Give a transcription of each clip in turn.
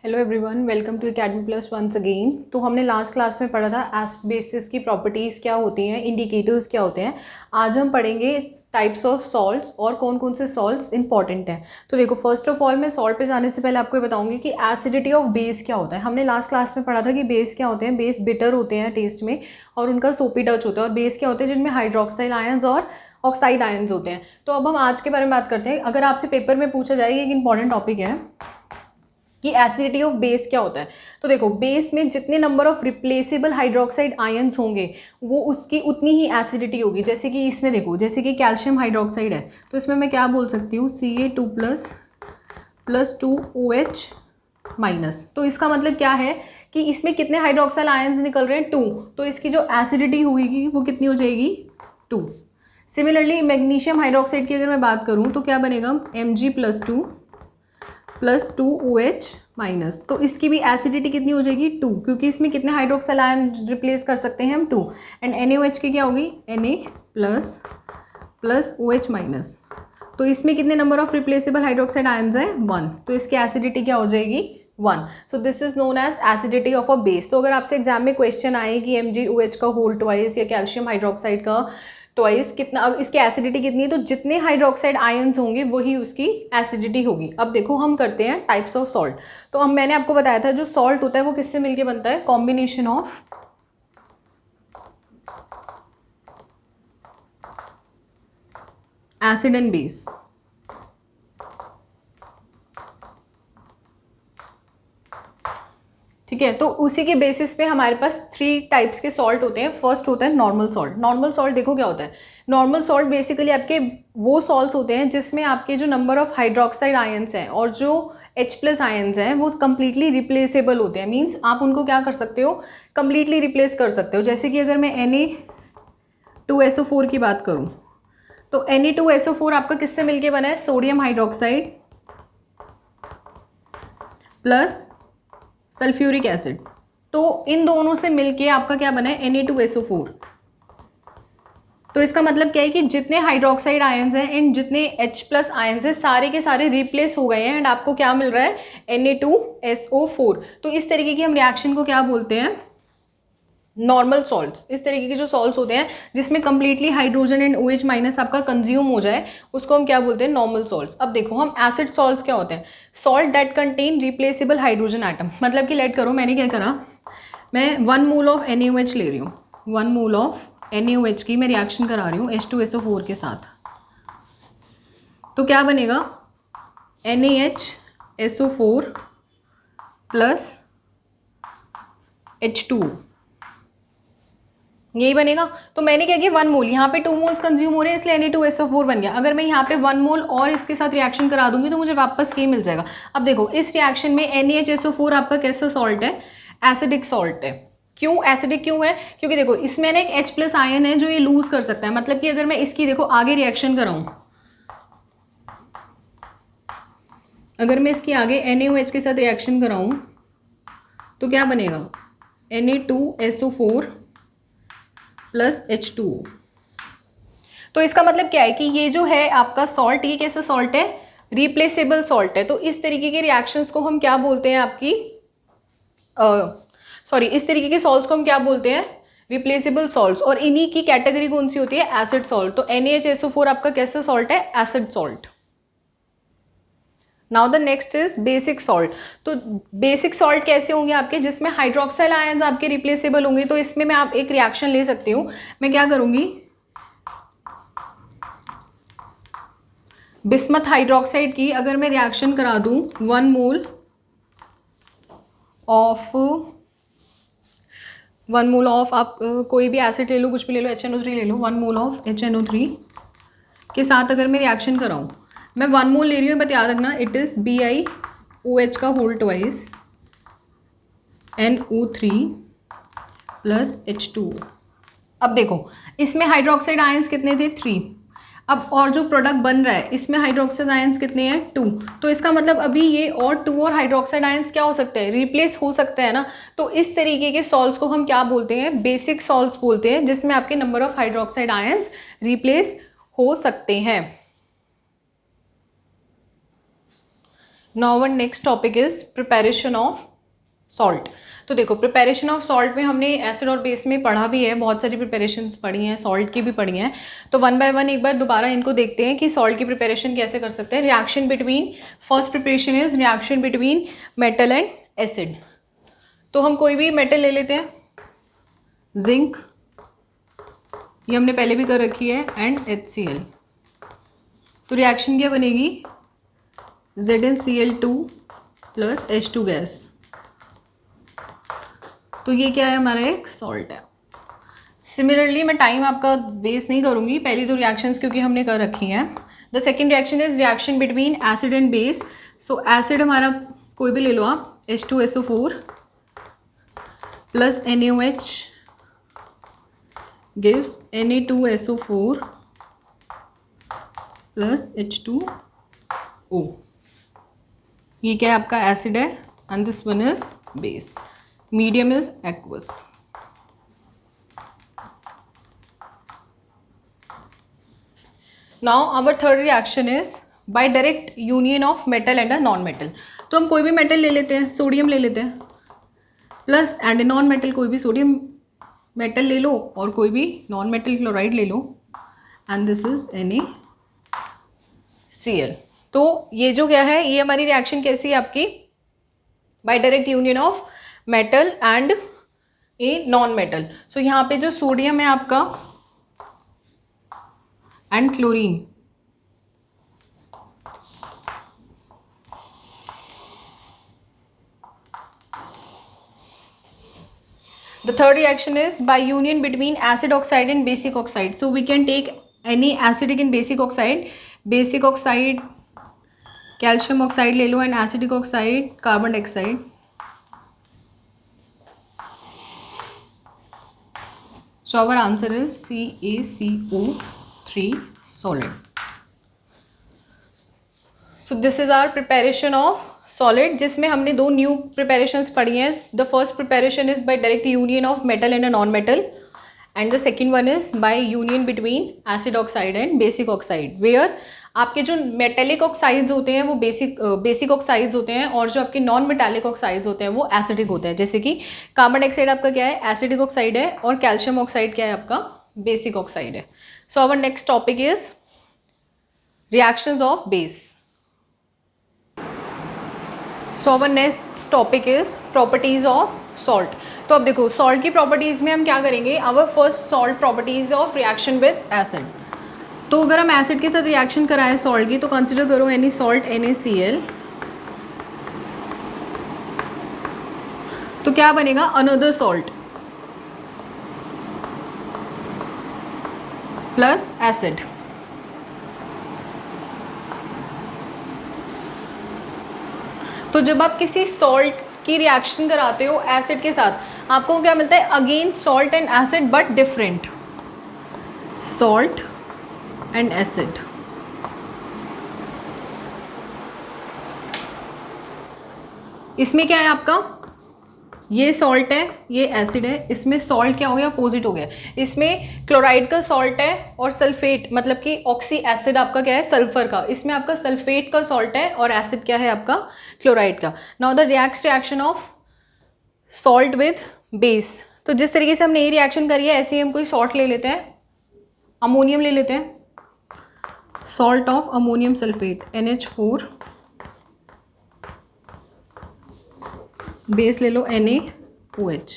Hello everyone, welcome to academy plus once again. तो हमने last class में पढ़ा था एसिड बेसिस की प्रॉपर्टीज़ क्या होती हैं, इंडिकेटर्स क्या होते हैं। आज हम पढ़ेंगे टाइप्स ऑफ सॉल्ट्स और कौन कौन से सॉल्ट्स इंपॉर्टेंट हैं। तो देखो, फर्स्ट ऑफ ऑल मैं सॉल्ट पे जाने से पहले आपको बताऊंगी कि एसिडिटी ऑफ बेस क्या होता है। हमने लास्ट क्लास में पढ़ा था कि बेस क्या होते हैं। बेस बिटर होते हैं टेस्ट में और उनका सोपी टच होता है। और बेस क्या होते हैं, जिनमें हाइड्रोक्साइल आयंस और ऑक्साइड आयंस होते हैं। तो अब हम आज के बारे में बात करते हैं। अगर आपसे पेपर में पूछा जाए, एक इंपॉर्टेंट टॉपिक है कि एसिडिटी ऑफ बेस क्या होता है। तो देखो, बेस में जितने number of replaceable hydroxide ions होंगे वो उसकी उतनी ही एसिडिटी होगी। जैसे कि इसमें देखो, जैसे कि कैल्शियम हाइड्रोक्साइड है तो इसमें मैं क्या बोल सकती हूँ, Ca2++2OH माइनस। तो इसका मतलब क्या है कि इसमें कितने हाइड्रोक्साइल आयंस निकल रहे हैं, 2। तो इसकी जो एसिडिटी हुई वो कितनी हो जाएगी, 2। सिमिलरली मैग्नीशियम हाइड्रोक्साइड की अगर मैं बात करूँ तो क्या बनेगा, Mg+2+2OH माइनस। तो इसकी भी एसिडिटी कितनी हो जाएगी, 2, क्योंकि इसमें कितने हाइड्रोक्साइल आयन रिप्लेस कर सकते हैं हम, 2। एंड NaOH की क्या होगी, Na++OH माइनस। तो इसमें कितने number of replaceable hydroxide ions हैं, 1। तो इसकी एसिडिटी क्या हो जाएगी, 1। So this is known as acidity of a base. तो अगर आपसे एग्जाम में क्वेश्चन आए कि MgOH का होल ट्वाइस या कैल्शियम हाइड्रोक्साइड का ट्वाइस कितना, अब इसकी एसिडिटी कितनी है, तो जितने हाइड्रोक्साइड आयंस होंगे वही उसकी एसिडिटी होगी। अब देखो, हम करते हैं टाइप्स ऑफ सॉल्ट। तो अब मैंने आपको बताया था जो सॉल्ट होता है वो किससे मिलके बनता है, combination of acid and base. ठीक है, तो उसी के बेसिस पे हमारे पास 3 टाइप्स के सॉल्ट होते हैं। फर्स्ट होता है नॉर्मल सॉल्ट। नॉर्मल सॉल्ट देखो क्या होता है। नॉर्मल सॉल्ट बेसिकली आपके वो सॉल्ट्स होते हैं जिसमें आपके जो नंबर ऑफ हाइड्रोक्साइड आयंस हैं और जो H+ आयंस हैं वो कंप्लीटली रिप्लेसेबल होते हैं। मीन्स आप उनको क्या कर सकते हो, कंप्लीटली रिप्लेस कर सकते हो। जैसे कि अगर मैं Na2SO4 की बात करूँ तो Na2SO4 आपका किससे मिलके बना है, sodium hydroxide plus sulphuric acid. तो इन दोनों से मिलके आपका क्या बना है, Na2SO4। तो इसका मतलब क्या है कि जितने हाइड्रोक्साइड आयंस हैं एंड जितने H+ आयंस हैं सारे के सारे रिप्लेस हो गए हैं एंड आपको क्या मिल रहा है, Na2SO4। तो इस तरीके की हम रिएक्शन को क्या बोलते हैं, नॉर्मल सॉल्ट्स। इस तरीके के जो सॉल्ट्स होते हैं जिसमें completely hydrogen and OH minus आपका कंज्यूम हो जाए उसको हम क्या बोलते हैं, नॉर्मल सॉल्ट्स। अब देखो, हम एसिड सॉल्ट्स क्या होते हैं, salt that contain replaceable hydrogen atom. मतलब कि लेट करो, मैंने क्या करा, मैं 1 मोल ऑफ NaOH ले रही हूँ। 1 मोल ऑफ NaOH की मैं रिएक्शन करा रही हूँ H2SO4 के साथ। तो क्या बनेगा, NaHSO4 प्लस H2O, यही बनेगा। तो मैंने क्या किया, 1 मोल, यहाँ पे 2 मोल्स कंज्यूम हो रहे हैं इसलिए Na2SO4 बन गया। अगर मैं यहाँ पे 1 मोल और इसके साथ रिएक्शन करा दूंगी तो मुझे वापस ये मिल जाएगा। अब देखो, इस रिएक्शन में NaHSO4 आपका कैसा सॉल्ट है, एसिडिक सॉल्ट है। क्यों एसिडिक क्यों है, क्योंकि देखो इसमें ना एक H+ आयन है जो ये लूज कर सकता है। मतलब कि अगर मैं इसकी देखो आगे रिएक्शन कराऊं, अगर मैं इसकी आगे NaOH के साथ रिएक्शन कराऊं तो क्या बनेगा, Na2SO4 प्लस H2O। तो इसका मतलब क्या है कि ये जो है आपका सॉल्ट, ये कैसा सॉल्ट है, रिप्लेसेबल सॉल्ट है। तो इस तरीके के रिएक्शंस को हम क्या बोलते हैं, आपकी इस तरीके के सॉल्ट्स को हम क्या बोलते हैं, रिप्लेसेबल सॉल्ट्स। और इन्हीं की कैटेगरी कौन सी होती है, एसिड सॉल्ट। तो NaHSO4 आपका कैसा सॉल्ट है, acid salt. Now the next is basic salt. तो बेसिक सॉल्ट कैसे होंगे आपके, जिसमें हाइड्रोक्साइल आयंस आपके रिप्लेसेबल होंगे। तो इसमें मैं आप एक रिएक्शन ले सकती हूँ। मैं क्या करूंगी, बिस्मथ हाइड्रोक्साइड की अगर मैं रिएक्शन करा दूं 1 मोल ऑफ आप कोई भी एसिड ले लो, कुछ भी ले लो, HNO3 ले लो, 1 मोल ऑफ HNO3 के साथ अगर मैं रिएक्शन कराऊं, मैं 1 मोल ले रही हूँ, बट याद रखना इट इज़ BiOH का whole twice NO3 plus H2O। अब देखो, इसमें हाइड्रोक्साइड आयंस कितने थे, 3। अब और जो प्रोडक्ट बन रहा है इसमें हाइड्रोक्साइड आयंस कितने हैं, 2। तो इसका मतलब अभी ये और 2 और हाइड्रोक्साइड आयंस क्या हो सकते हैं, रिप्लेस हो सकते हैं ना। तो इस तरीके के सॉल्ट्स को हम क्या बोलते हैं, बेसिक सॉल्ट्स बोलते हैं, जिसमें आपके number of hydroxide ions replace हो सकते हैं। Now one next topic is preparation of salt. तो देखो प्रिपरेशन ऑफ सॉल्ट में हमने एसिड और बेस में पढ़ा भी है, बहुत सारी प्रिपरेशंस पढ़ी हैं, सॉल्ट की भी पढ़ी हैं। तो वन बाय वन एक बार दोबारा इनको देखते हैं कि सॉल्ट की प्रिपरेशन कैसे कर सकते हैं। Reaction between, first preparation is reaction between metal and acid. तो हम कोई भी मेटल ले लेते हैं, जिंक, ये हमने पहले भी कर रखी है, एंड HCl। तो रिएक्शन क्या बनेगी, ZnCl2 प्लस H2 गैस। तो ये क्या है, हमारा एक सॉल्ट है। सिमिलरली मैं टाइम आपका वेस्ट नहीं करूँगी, पहली दो रिएक्शंस क्योंकि हमने कर रखी हैं। The second reaction is reaction between acid and base. So acid हमारा कोई भी ले लो आप, H2SO4 plus NaOH gives Na2SO4 plus H2O। ये क्या है, आपका एसिड है, and this one is base. Medium is aqueous. Now our third reaction is by direct union of metal and a non-metal. तो हम कोई भी मेटल ले लेते हैं, सोडियम ले लेते हैं, प्लस एंड नॉन मेटल कोई भी सोडियम मेटल ले लो और कोई भी नॉन मेटल क्लोराइड ले लो, एंड दिस इज NaCl। तो ये जो क्या है, ये हमारी रिएक्शन कैसी है आपकी, by direct union of metal and a non metal. So यहाँ पे जो सोडियम है आपका and chlorine, the third reaction is by union between acid oxide and basic oxide. So we can take any acidic and basic oxide, basic oxide calcium oxide ले लो, and acidic oxide carbon dioxide। So our answer is CaCO3 solid. So this is our preparation of solid, जिसमें हमने दो new preparations पढ़ी हैं। The first preparation is by direct union of metal and a non metal, and the second one is by union between acid oxide and basic oxide, where आपके जो metallic oxides होते हैं वो basic oxides होते हैं, और जो आपके नॉन मेटालिक ऑक्साइड्स होते हैं वो एसिडिक होते हैं। जैसे कि कार्बन डाइऑक्साइड आपका क्या है, एसिडिक ऑक्साइड है, और कैल्शियम ऑक्साइड क्या है, आपका बेसिक ऑक्साइड है। So our next topic is reactions of base. So our next topic is properties of salt. तो अब देखो सॉल्ट की प्रॉपर्टीज में हम क्या करेंगे, our first salt properties of reaction with acid. तो अगर हम एसिड के साथ रिएक्शन कराएं सॉल्ट की, तो कंसिडर करो एनी सॉल्ट NaCl, तो क्या बनेगा, अनदर सॉल्ट प्लस एसिड। तो जब आप किसी सॉल्ट की रिएक्शन कराते हो एसिड के साथ, आपको क्या मिलता है, again salt and acid but different, salt and acid. इसमें क्या है आपका, ये सॉल्ट है, ये एसिड है, इसमें सॉल्ट क्या हो गया, अपोजिट हो गया। इसमें क्लोराइड का सॉल्ट है और सल्फेट मतलब कि ऑक्सी एसिड आपका क्या है, सल्फर का, इसमें आपका सल्फेट का सॉल्ट है और एसिड क्या है आपका, क्लोराइड का। Now the reaction of salt with base. तो जिस तरीके से हमने ये रिएक्शन करी है, ऐसे ही हम कोई सॉल्ट ले लेते हैं, अमोनियम ले लेते हैं, salt of ammonium sulphate NH4, base ले लो NaOH।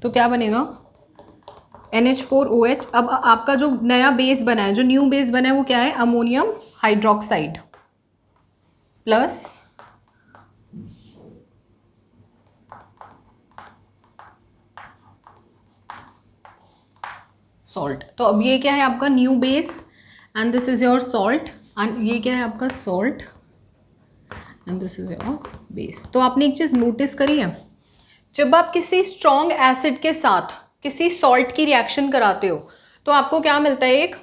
तो क्या बनेगा, NH4OH। अब आपका जो नया बेस बना है, जो न्यू बेस बना है वो क्या है, अमोनियम हाइड्रोक्साइड प्लस सॉल्ट। तो अब ये क्या है आपका new base, and this is your salt, and ये क्या है आपका salt, and this is your base. तो आपने एक चीज़ नोटिस करी है, जब आप किसी स्ट्रॉन्ग एसिड के साथ किसी सॉल्ट की रिएक्शन कराते हो, तो आपको क्या मिलता है, एक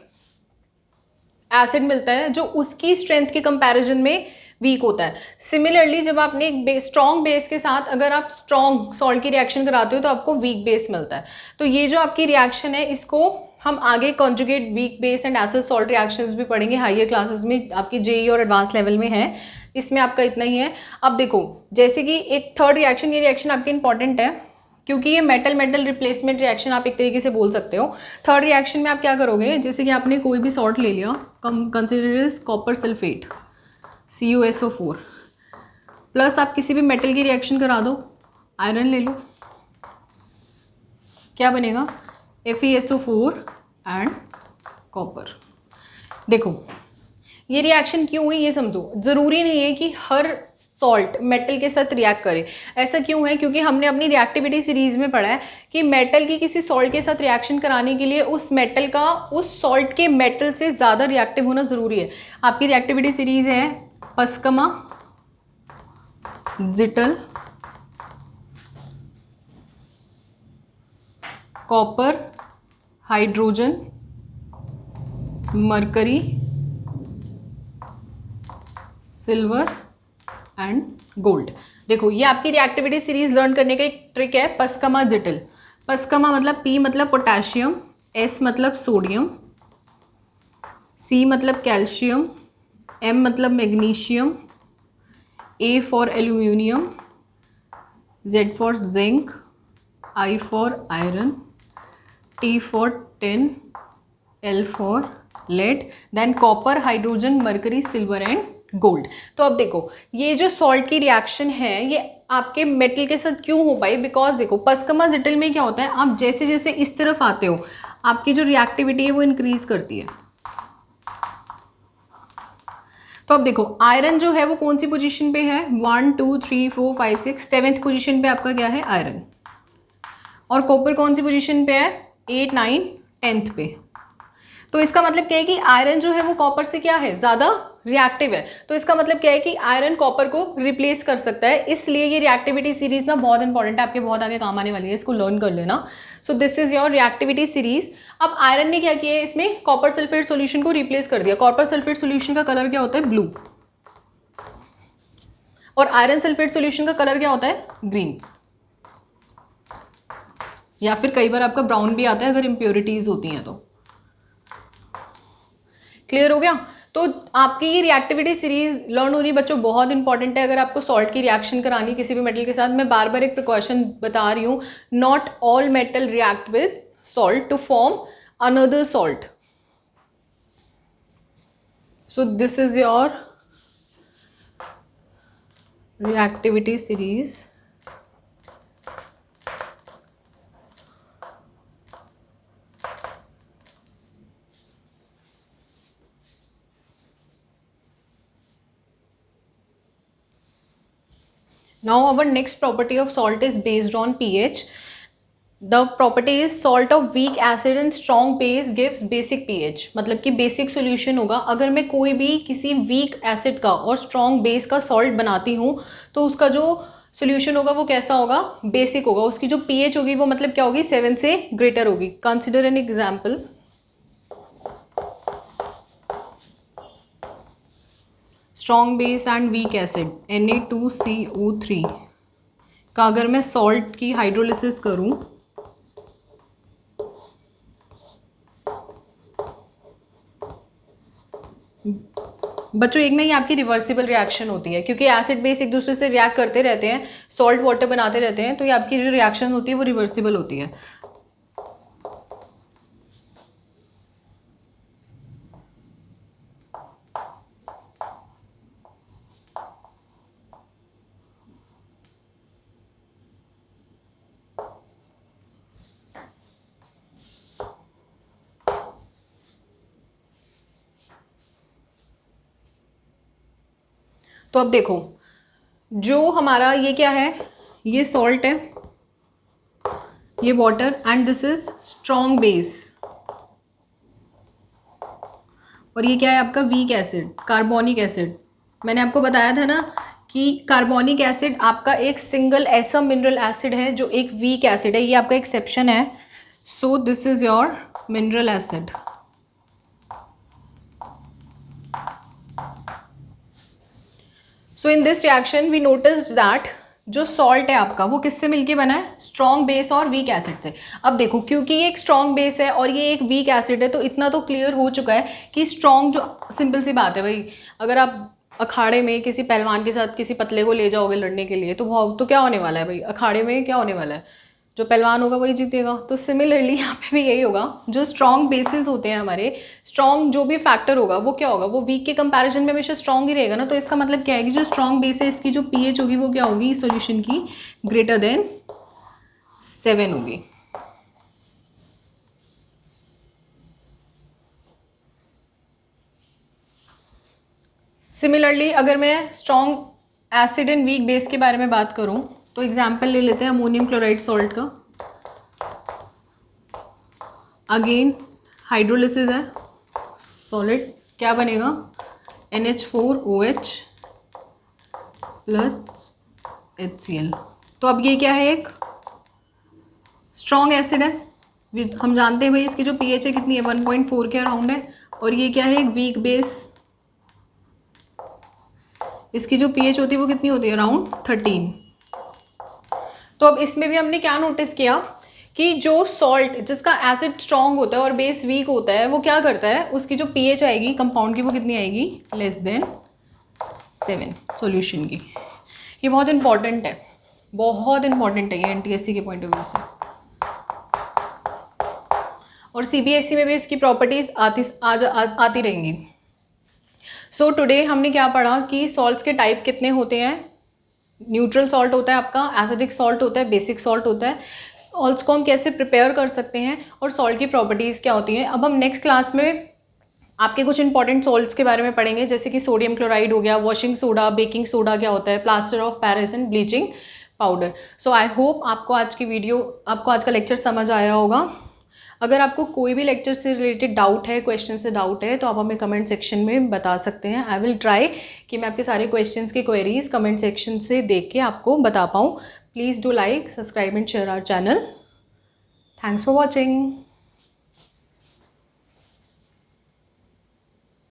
एसिड मिलता है जो उसकी स्ट्रेंथ के कंपैरिजन में वीक होता है। सिमिलरली जब आपने एक स्ट्रॉन्ग बेस के साथ अगर आप स्ट्रॉन्ग सॉल्ट की रिएक्शन कराते हो, तो आपको वीक बेस मिलता है। तो ये जो आपकी रिएक्शन है, इसको हम आगे conjugate weak base and acid salt reactions भी पढ़ेंगे हायर क्लासेस में, आपकी जेई और एडवांस लेवल में है, इसमें आपका इतना ही है। अब देखो जैसे कि एक थर्ड रिएक्शन, ये रिएक्शन आपकी इंपॉर्टेंट है क्योंकि ये मेटल मेटल रिप्लेसमेंट रिएक्शन आप एक तरीके से बोल सकते हो। थर्ड रिएक्शन में आप क्या करोगे, जैसे कि आपने कोई भी सॉल्ट ले लिया, consider is copper sulphate CuSO4 plus आप किसी भी मेटल की रिएक्शन करा दो, आयरन ले लो, क्या बनेगा FeSO4 एंड कॉपर। देखो ये रिएक्शन क्यों हुई ये समझो, ज़रूरी नहीं है कि हर सॉल्ट मेटल के साथ रिएक्ट करे। ऐसा क्यों है, क्योंकि हमने अपनी रिएक्टिविटी सीरीज में पढ़ा है कि मेटल की किसी सॉल्ट के साथ रिएक्शन कराने के लिए उस मेटल का उस सॉल्ट के मेटल से ज़्यादा रिएक्टिव होना ज़रूरी है। आपकी रिएक्टिविटी सीरीज है पस्कमा, जिटल, copper, hydrogen, mercury, silver and gold. देखो ये आपकी रिएक्टिविटी सीरीज लर्न करने का एक ट्रिक है, पस्कमा जिटल। पस्कमा मतलब P मतलब पोटेशियम, S मतलब सोडियम, C मतलब कैल्शियम, M मतलब magnesium, A for aluminium, Z for zinc, I for iron, T for tin, L for lead, then copper, hydrogen, mercury, silver and gold. तो अब देखो ये जो सॉल्ट की रिएक्शन है ये आपके मेटल के साथ क्यों हो पाई, बिकॉज देखो पस्कमा जिटल में क्या होता है, आप जैसे जैसे इस तरफ आते हो आपकी जो रिएक्टिविटी है वो इंक्रीज करती है। तो अब देखो आयरन जो है वो कौन सी पोजीशन पे है, 1 2 3 4 5 6 7th पोजीशन पे आपका क्या है आयरन, और कॉपर कौन सी पोजीशन पे है 8 9 10th पे। तो इसका मतलब क्या है कि आयरन जो है वो कॉपर से क्या है ज़्यादा रिएक्टिव है। तो इसका मतलब क्या है कि आयरन कॉपर को रिप्लेस कर सकता है, इसलिए ये रिएक्टिविटी सीरीज ना बहुत इंपॉर्टेंट है, आपके बहुत आगे काम आने वाली है, इसको लर्न कर लेना। सो this is your reactivity series. अब आयरन ने क्या किया है, इसमें कॉपर सल्फेट सोल्यूशन को रिप्लेस कर दिया। कॉपर सल्फेट सोल्यूशन का कलर क्या होता है ब्लू, और आयरन सल्फेट सोल्यूशन का कलर क्या होता है ग्रीन, या फिर कई बार आपका ब्राउन भी आता है अगर इम्प्योरिटीज होती हैं तो। क्लियर हो गया। तो आपकी ये रिएक्टिविटी सीरीज लर्न होनी बच्चों बहुत इंपॉर्टेंट है। अगर आपको सॉल्ट की रिएक्शन करानी किसी भी मेटल के साथ, मैं बार बार एक प्रिकॉशन बता रही हूँ, not all metal react with salt to form another salt. So this is your reactivity series. Now our next property of salt is based on pH. The property is salt of weak acid and strong base gives basic pH. मतलब कि basic solution होगा। अगर मैं कोई भी किसी weak acid का और स्ट्रॉन्ग बेस का सॉल्ट बनाती हूँ तो उसका जो सोल्यूशन होगा वो कैसा होगा, बेसिक होगा। उसकी जो pH होगी वो मतलब क्या होगी 7 से ग्रेटर होगी। Consider an example, strong base and weak acid Na2CO3 का अगर मैं सॉल्ट की हाइड्रोलिसिस करूं बच्चों, एक ना ये आपकी रिवर्सिबल रिएक्शन होती है, क्योंकि एसिड बेस एक दूसरे से रिएक्ट करते रहते हैं, सॉल्ट वाटर बनाते रहते हैं, तो ये आपकी जो रिएक्शन होती है वो रिवर्सिबल होती है। तो अब देखो जो हमारा ये क्या है, ये सॉल्ट है, ये water, and this is strong base, और ये क्या है आपका वीक एसिड, कार्बोनिक एसिड। मैंने आपको बताया था ना कि कार्बोनिक एसिड आपका एक सिंगल ऐसा मिनरल एसिड है जो एक वीक एसिड है, ये आपका एक्सेप्शन है। सो this is your mineral acid. So in this reaction we noticed that जो सॉल्ट है आपका वो किससे मिलके बना है, स्ट्रॉन्ग बेस और वीक एसिड से। अब देखो क्योंकि ये एक स्ट्रॉन्ग बेस है और ये एक वीक एसिड है, तो इतना तो क्लियर हो चुका है कि स्ट्रॉन्ग, जो सिंपल सी बात है भाई, अगर आप अखाड़े में किसी पहलवान के साथ किसी पतले को ले जाओगे लड़ने के लिए, तो क्या होने वाला है भाई, अखाड़े में क्या होने वाला है, जो पहलवान होगा वही जीतेगा। तो सिमिलरली यहाँ पे भी यही होगा, जो स्ट्रॉन्ग बेसिस होते हैं हमारे, स्ट्रॉन्ग जो भी फैक्टर होगा वो क्या होगा, वो वीक के कंपैरिजन में हमेशा स्ट्रॉन्ग ही रहेगा ना। तो इसका मतलब क्या है कि जो स्ट्रॉन्ग बेस है इसकी जो पीएच होगी वो क्या होगी सॉल्यूशन की, ग्रेटर देन 7 होगी। सिमिलरली अगर मैं strong acid and weak base के बारे में बात करूं, तो एग्जाम्पल ले लेते हैं अमोनियम क्लोराइड सॉल्ट का। अगेन हाइड्रोलिसिस है, सॉलिड क्या बनेगा, NH4OH प्लस HCl। तो अब ये क्या है, एक स्ट्रॉन्ग एसिड है, हम जानते हैं भाई इसकी जो पीएच है कितनी है, 1.4 के अराउंड है। और ये क्या है, एक वीक बेस, इसकी जो पीएच होती है वो कितनी होती है, अराउंड 13। तो अब इसमें भी हमने क्या नोटिस किया कि जो सॉल्ट जिसका एसिड स्ट्रॉन्ग होता है और बेस वीक होता है, वो क्या करता है, उसकी जो पीएच आएगी कंपाउंड की वो कितनी आएगी, लेस देन 7 सॉल्यूशन की। ये बहुत इंपॉर्टेंट है, बहुत इंपॉर्टेंट है ये एनटीएससी के पॉइंट ऑफ व्यू से। और सीबीएसई में भी इसकी प्रॉपर्टीज आती रहेंगी। सो टुडे हमने क्या पढ़ा कि सॉल्ट्स के टाइप कितने होते हैं, न्यूट्रल सॉल्ट होता है आपका, एसिडिक सॉल्ट होता है, बेसिक सॉल्ट होता है, सॉल्ट्स को हम कैसे प्रिपेयर कर सकते हैं और सॉल्ट की प्रॉपर्टीज़ क्या होती हैं। अब हम नेक्स्ट क्लास में आपके कुछ इंपॉर्टेंट सॉल्ट्स के बारे में पढ़ेंगे, जैसे कि सोडियम क्लोराइड हो गया, वॉशिंग सोडा, बेकिंग सोडा क्या होता है, plaster of Paris and bleaching powder. So I hope आपको आज का लेक्चर समझ आया होगा। अगर आपको कोई भी लेक्चर से रिलेटेड डाउट है, क्वेश्चन से डाउट है, तो आप हमें कमेंट सेक्शन में बता सकते हैं। आई विल ट्राई कि मैं आपके सारे क्वेश्चंस के क्वेरीज कमेंट सेक्शन से देख के आपको बता पाऊँ। Please do like, subscribe and share our channel. Thanks for watching.